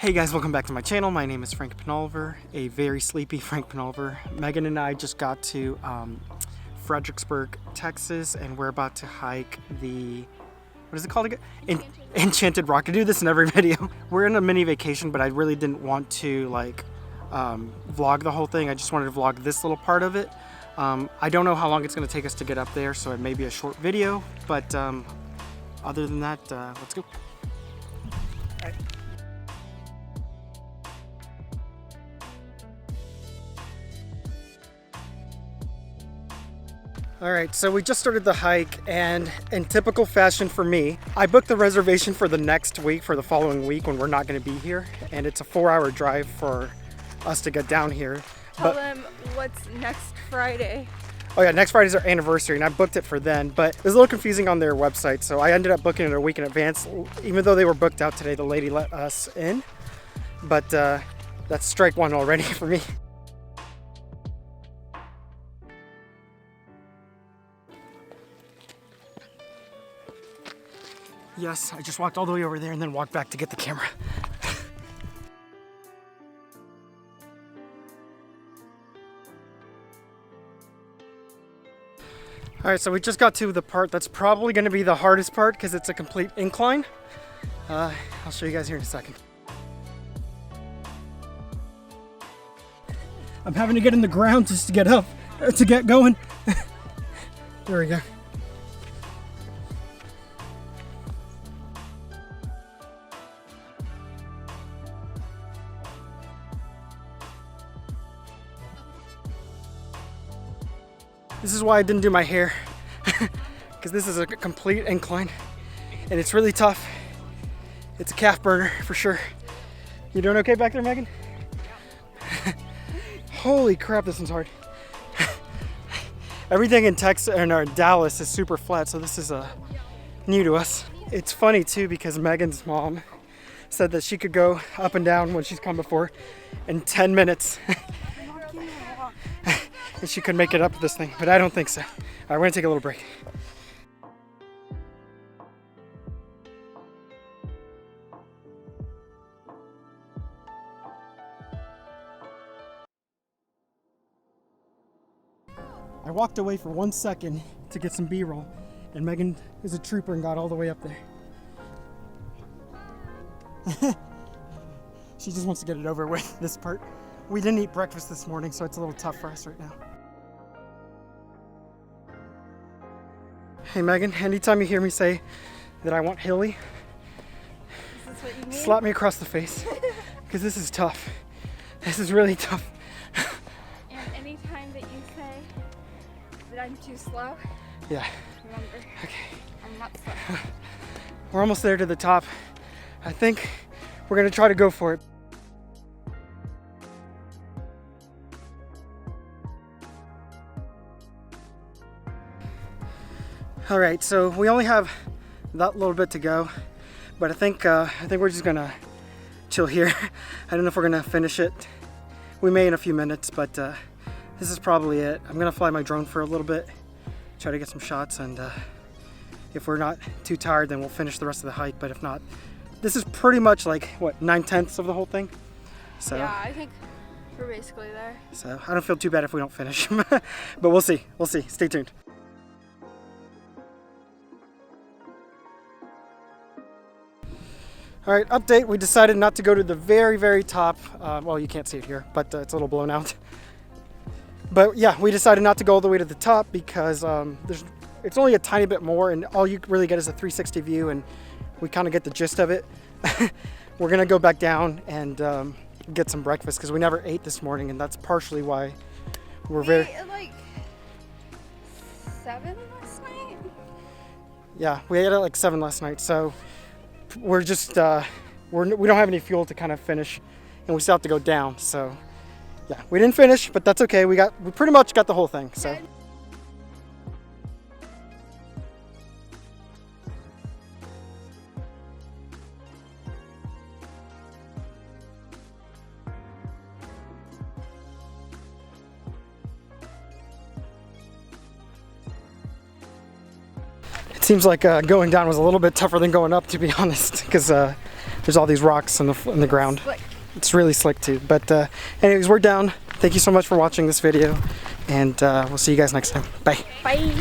Hey guys, welcome back to my channel. My name is Frank Penolver, a very sleepy Frank Penolver. Megan and I just got to Fredericksburg, Texas, and we're about to hike the, what is it called again? Enchanted Rock. I do this in every video. We're in a mini vacation, but I really didn't want to vlog the whole thing. I just wanted to vlog this little part of it. I don't know how long it's going to take us to get up there, so it may be a short video, but other than that, let's go. All right. Alright, so we just started the hike, and in typical fashion for me, I booked the reservation for the next week, for the following week when we're not going to be here, and it's a 4-hour drive for us to get down here. Tell them what's next Friday. Oh yeah, next Friday's our anniversary, and I booked it for then, but it was a little confusing on their website, so I ended up booking it a week in advance. Even though they were booked out today, the lady let us in, but that's strike one already for me. Yes, I just walked all the way over there and then walked back to get the camera. Alright, so we just got to the part that's probably going to be the hardest part because it's a complete incline. I'll show you guys here in a second. I'm having to get in the ground just to get up, to get going. There we go. This is why I didn't do my hair, because this is a complete incline, and it's really tough. It's a calf burner for sure. You doing okay back there, Megan? Holy crap, this one's hard. Everything in Texas or Dallas is super flat, so this is new to us. It's funny too because Megan's mom said that she could go up and down when she's come before in 10 minutes. And she could make it up this thing, but I don't think so. All right, we're gonna take a little break. I walked away for 1 second to get some B-roll, and Megan is a trooper and got all the way up there. She just wants to get it over with, this part. We didn't eat breakfast this morning, so it's a little tough for us right now. Hey Megan, anytime you hear me say that I want hilly, Is this what you mean? slap me across the face, because this is tough. This is really tough. And anytime that you say that I'm too slow, Yeah. remember, Okay. I'm not slow. We're almost there to the top. I think we're gonna try to go for it. All right, so we only have that little bit to go, but I think we're just gonna chill here. I don't know if we're gonna finish it. We may in a few minutes, but this is probably it. I'm gonna fly my drone for a little bit, try to get some shots, and if we're not too tired, then we'll finish the rest of the hike. But if not, this is pretty much like what, 9/10 of the whole thing. So Yeah, I think we're basically there. So I don't feel too bad if we don't finish, but we'll see. We'll see. Stay tuned. All right, update. We decided not to go to the very, very top. Well, you can't see it here, but it's a little blown out. But yeah, we decided not to go all the way to the top because it's only a tiny bit more, and all you really get is a 360 view, and we kind of get the gist of it. We're gonna go back down and get some breakfast because we never ate this morning, and that's partially why we're We very. ate at like 7 last night. Yeah, we ate at like 7 last night, so we're just we don't have any fuel to kind of finish, and we still have to go down. So yeah, we didn't finish, but that's okay. We pretty much got the whole thing. So. It seems like going down was a little bit tougher than going up, to be honest, because there's all these rocks in the ground. Slick. It's really slick too. But anyways, we're down. Thank you so much for watching this video, and we'll see you guys next time. Bye. Bye.